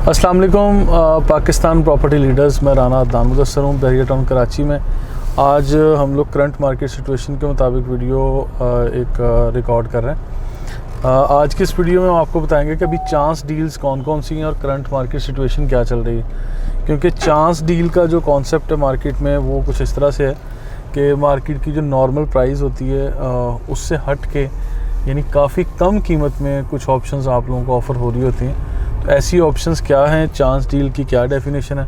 अस्सलाम वालेकुम Pakistan property leaders. मैं राना अदनान मुदस्सर हूँ बहरिया टाउन कराची में। आज हम लोग करंट मार्केट सिचुएशन के मुताबिक वीडियो एक रिकॉर्ड कर रहे हैं। आज की इस वीडियो में हम आपको बताएंगे कि अभी चांस डील्स कौन कौन सी हैं और करंट मार्केट सिचुएशन क्या चल रही है। क्योंकि चांस डील का जो कॉन्सेप्ट है मार्केट में वो कुछ इस तरह से है कि मार्केट की जो नॉर्मल प्राइस होती है उससे हट के यानी काफ़ी कम कीमत में कुछ ऑप्शंस आप लोगों को ऑफ़र हो रही होती हैं। तो ऐसी ऑप्शंस क्या हैं, चांस डील की क्या डेफिनेशन है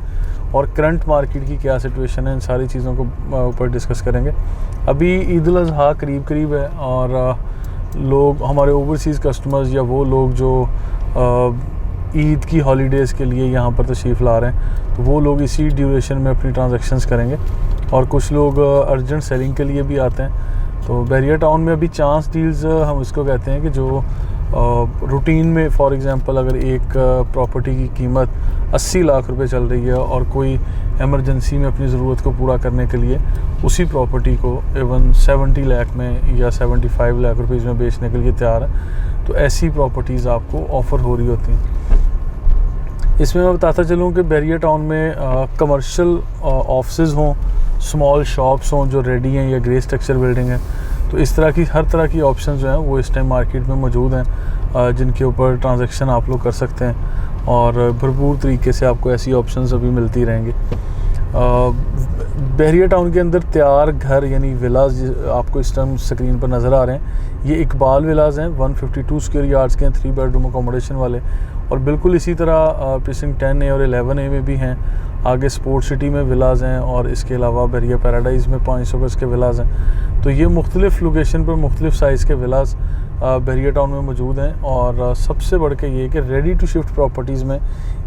और करंट मार्केट की क्या सिचुएशन है, इन सारी चीज़ों को ऊपर डिस्कस करेंगे। अभी ईद उल अज़हा करीब करीब है और लोग हमारे ओवरसीज़ कस्टमर्स या वो लोग जो ईद की हॉलीडेज़ के लिए यहाँ पर तशरीफ़ ला रहे हैं तो वो लोग इसी ड्यूरेशन में अपनी ट्रांजैक्शंस करेंगे और कुछ लोग अर्जेंट सेलिंग के लिए भी आते हैं। तो बहरिया टाउन में अभी चांस डील्स हम इसको कहते हैं कि जो रूटीन में फॉर एग्ज़ाम्पल अगर एक प्रॉपर्टी की कीमत 80 लाख रुपए चल रही है और कोई एमरजेंसी में अपनी ज़रूरत को पूरा करने के लिए उसी प्रॉपर्टी को इवन 70 लाख में या 75 लाख रुपीज़ में बेचने के लिए तैयार है, तो ऐसी प्रॉपर्टीज़ आपको ऑफ़र हो रही होती हैं। इसमें मैं बताता चलूँ कि बहरिया टाउन में कमर्शियल ऑफिसेज़ हों, स्मॉल शॉप्स हों जो रेडी हैं या ग्रे स्ट्रक्चर बिल्डिंग है, तो इस तरह की हर तरह की ऑप्शन जो हैं वो इस टाइम मार्केट में मौजूद हैं जिनके ऊपर ट्रांजैक्शन आप लोग कर सकते हैं और भरपूर तरीके से आपको ऐसी ऑप्शंस अभी मिलती रहेंगी। बहरिया टाउन के अंदर तैयार घर यानी विलाज आपको इस टाइम स्क्रीन पर नज़र आ रहे हैं, ये इकबाल विलाज हैं, 152 स्क्वायर यार्ड्स के 3 बेडरूम अकोमोडेशन वाले। और बिल्कुल इसी तरह प्रीसिंक्ट 10A और 11A में भी हैं। आगे स्पोर्ट सिटी में विलाज हैं और इसके अलावा बहरिया पैराडाइज़ में 500 गज के विलाज हैं। तो ये मुख्तलिफ़ लोकेशन पर मुख्तलिफ़ साइज़ के विलाज बहरिया टाउन में मौजूद हैं। और सबसे बढ़ के ये कि रेडी टू शिफ्ट प्रॉपर्टीज़ में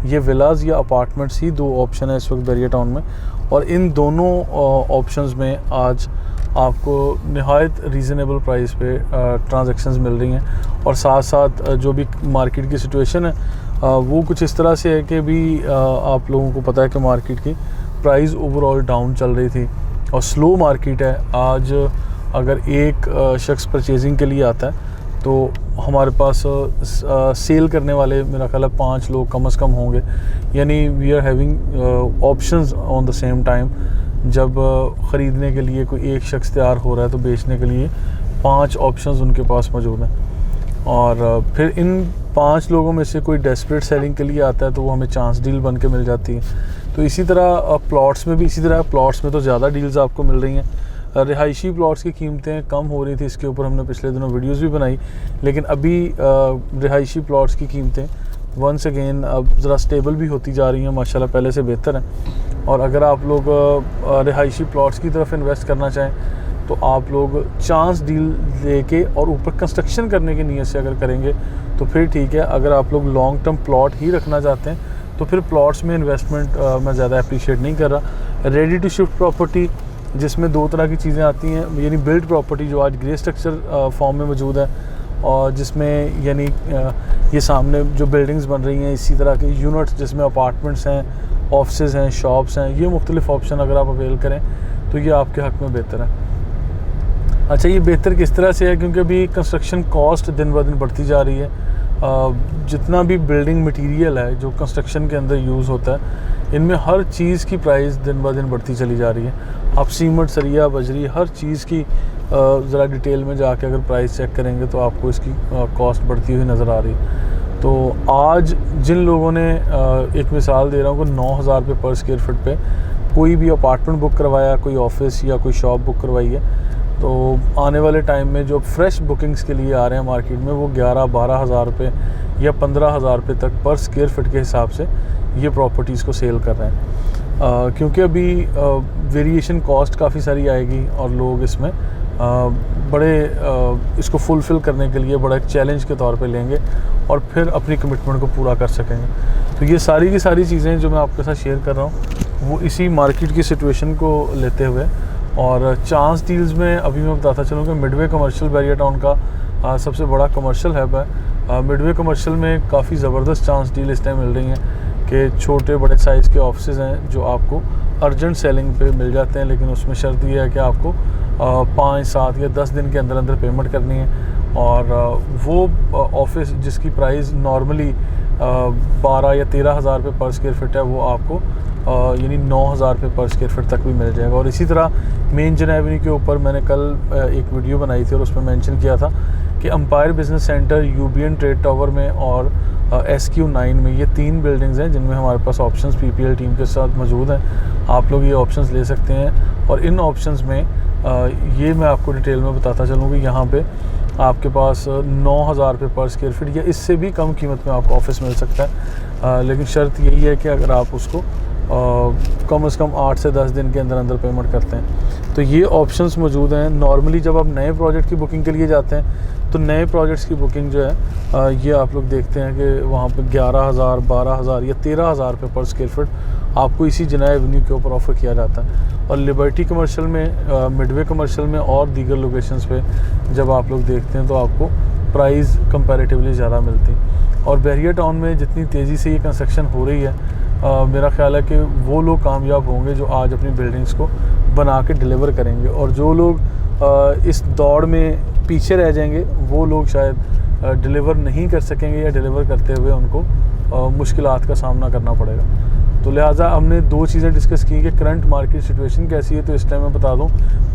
ये विलाज या अपार्टमेंट्स ही दो ऑप्शन है इस वक्त बहरिया टाउन में, और इन दोनों ऑप्शंस में आज आपको नहायत रीज़नेबल प्राइस पे ट्रांजैक्शंस मिल रही हैं। और साथ साथ जो भी मार्केट की सिचुएशन है वो कुछ इस तरह से है कि भी आप लोगों को पता है कि मार्केट की प्राइस ओवरऑल डाउन चल रही थी और स्लो मार्केट है। आज अगर एक शख्स परचेजिंग के लिए आता है तो हमारे पास सेल करने वाले मेरा ख्याल है 5 लोग कम से कम होंगे, यानी we are having options on the same time. जब ख़रीदने के लिए कोई एक शख्स तैयार हो रहा है तो बेचने के लिए 5 ऑप्शंस उनके पास मौजूद हैं। और फिर इन 5 लोगों में से कोई डेस्परेट सेलिंग के लिए आता है तो वो हमें चांस डील बन के मिल जाती है। तो इसी तरह प्लॉट्स में भी इसी तरह प्लॉट्स में तो ज़्यादा डील्स आपको मिल रही हैं। रिहायशी प्लॉट्स की कीमतें कम हो रही थी, इसके ऊपर हमने पिछले दिनों वीडियोस भी बनाई, लेकिन अभी रिहायशी प्लॉट्स की कीमतें वंस अगेन अब ज़रा स्टेबल भी होती जा रही हैं, माशाल्लाह पहले से बेहतर हैं। और अगर आप लोग रिहायशी प्लॉट्स की तरफ इन्वेस्ट करना चाहें तो आप लोग चांस डील लेके और ऊपर कंस्ट्रक्शन करने की नीयत से अगर करेंगे तो फिर ठीक है। अगर आप लोग लॉन्ग टर्म प्लॉट ही रखना चाहते हैं तो फिर प्लॉट्स में इन्वेस्टमेंट मैं ज़्यादा अप्रिशिएट नहीं कर रहा। रेडी टू शिफ्ट प्रॉपर्टी जिसमें 2 तरह की चीज़ें आती हैं, यानी बिल्ड प्रॉपर्टी जो आज ग्रे स्ट्रक्चर फॉर्म में मौजूद है और जिसमें यानी ये सामने जो बिल्डिंग्स बन रही हैं इसी तरह के यूनिट्स जिसमें अपार्टमेंट्स हैं, ऑफिसेज हैं, शॉप्स हैं, ये मुख्तलिफ ऑप्शन अगर आप अवेल करें तो ये आपके हक़ में बेहतर है। अच्छा, ये बेहतर किस तरह से है, क्योंकि अभी कंस्ट्रक्शन कॉस्ट दिन ब दिन बढ़ती जा रही है। जितना भी बिल्डिंग मटेरियल है जो कंस्ट्रक्शन के अंदर यूज़ होता है, इनमें हर चीज़ की प्राइस दिन ब दिन बढ़ती चली जा रही है। आप सीमेंट, सरिया, बजरी, हर चीज़ की ज़रा डिटेल में जाके अगर प्राइस चेक करेंगे तो आपको इसकी कॉस्ट बढ़ती हुई नज़र आ रही है। तो आज जिन लोगों ने एक मिसाल दे रहा हूँ कि 9,000 रुपये पर स्क्वायर फुट पे कोई भी अपार्टमेंट बुक करवाया, कोई ऑफिस या कोई शॉप बुक करवाई है, तो आने वाले टाइम में जो फ्रेश बुकिंग्स के लिए आ रहे हैं मार्केट में वो 11-12 हज़ार रुपये या 15 हज़ार रुपये तक पर स्क्वायर फुट के हिसाब से ये प्रॉपर्टीज़ को सेल कर रहे हैं। क्योंकि अभी वेरिएशन कॉस्ट काफ़ी सारी आएगी और लोग इसमें बड़े इसको फुलफ़िल करने के लिए बड़ा एक चैलेंज के तौर पे लेंगे और फिर अपनी कमिटमेंट को पूरा कर सकेंगे। तो ये सारी की सारी चीज़ें जो मैं आपके साथ शेयर कर रहा हूँ वो इसी मार्केट की सिचुएशन को लेते हुए। और चांस डील्स में अभी मैं बताता चलूँ कि मिडवे कमर्शियल बहरिया टाउन का सबसे बड़ा कमर्शियल हब है। मिडवे कमर्शियल में काफ़ी ज़बरदस्त चांस डील इस टाइम मिल रही हैं कि छोटे बड़े साइज़ के ऑफिसेज़ हैं जो आपको अर्जेंट सेलिंग पे मिल जाते हैं, लेकिन उसमें शर्त ये है कि आपको 5, 7 या 10 दिन के अंदर अंदर पेमेंट करनी है और वो ऑफिस जिसकी प्राइस नॉर्मली 12 या 13 हज़ार रुपये पर स्क्वायर फिट है, वो आपको यानी 9 हज़ार रुपये पर स्क्वायर फिट तक भी मिल जाएगा। और इसी तरह मेन जन एवेन्यू के ऊपर मैंने कल एक वीडियो बनाई थी और उसमें मेंशन किया था कि empire business centre, UBN trade tower में और SQ9 में, ये 3 बिल्डिंग्स हैं जिनमें हमारे पास ऑप्शंस PPL टीम के साथ मौजूद हैं। आप लोग ये ऑप्शंस ले सकते हैं और इन ऑप्शंस में ये मैं आपको डिटेल में बताता चलूँ कि यहाँ पे आपके पास 9,000 रुपये पर स्क्वायर फीट या इससे भी कम कीमत में आपको ऑफिस मिल सकता है। लेकिन शर्त यही है कि अगर आप उसको कम से कम 8 से 10 दिन के अंदर अंदर पेमेंट करते हैं। तो ये ऑप्शंस मौजूद हैं। नॉर्मली जब आप नए प्रोजेक्ट की बुकिंग के लिए जाते हैं तो नए प्रोजेक्ट्स की बुकिंग जो है ये आप लोग देखते हैं कि वहाँ पे 11,000, 12,000 या 13,000 रुपये पर स्क्वायर फीट आपको इसी जना एवेन्यू के ऊपर ऑफ़र किया जाता है। और लिबर्टी कमर्शियल में, मिडवे कमर्शियल में और दीगर लोकेशंस पे जब आप लोग देखते हैं तो आपको प्राइस कंपैरेटिवली ज़्यादा मिलती है। और बहरिया टाउन में जितनी तेज़ी से ये कंस्ट्रक्शन हो रही है, मेरा ख्याल है कि वो लोग कामयाब होंगे जो आज अपनी बिल्डिंग्स को बना के डिलीवर करेंगे, और जो लोग इस दौड़ में पीछे रह जाएंगे वो लोग शायद डिलीवर नहीं कर सकेंगे या डिलीवर करते हुए उनको मुश्किलात का सामना करना पड़ेगा। तो लिहाजा हमने 2 चीज़ें डिस्कस की कि करंट मार्केट सिचुएशन कैसी है। तो इस टाइम मैं बता दूं,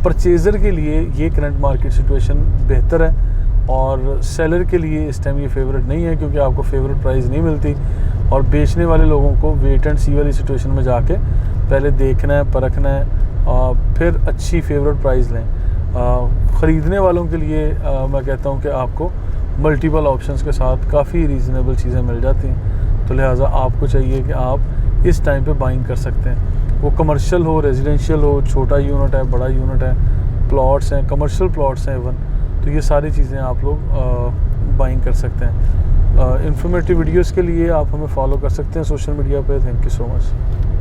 परचेज़र के लिए ये करंट मार्केट सिचुएशन बेहतर है और सेलर के लिए इस टाइम ये फेवरेट नहीं है, क्योंकि आपको फेवरेट प्राइस नहीं मिलती। और बेचने वाले लोगों को वेट एंड सी वाली सिचुएशन में जाके पहले देखना है, परखना है, फिर अच्छी फेवरेट प्राइस लें। ख़रीदने वालों के लिए मैं कहता हूँ कि आपको मल्टीपल ऑप्शंस के साथ काफ़ी रीज़नेबल चीज़ें मिल जाती हैं। तो लिहाजा आपको चाहिए कि आप इस टाइम पे बाइंग कर सकते हैं। वो कमर्शियल हो, रेजिडेंशियल हो, छोटा यूनिट है, बड़ा यूनिट है, प्लॉट्स हैं, कमर्शियल प्लॉट्स हैं इवन, तो ये सारी चीज़ें आप लोग बाइंग कर सकते हैं। इंफॉर्मेटिव वीडियोस के लिए आप हमें फॉलो कर सकते हैं सोशल मीडिया पे। Thank you so much.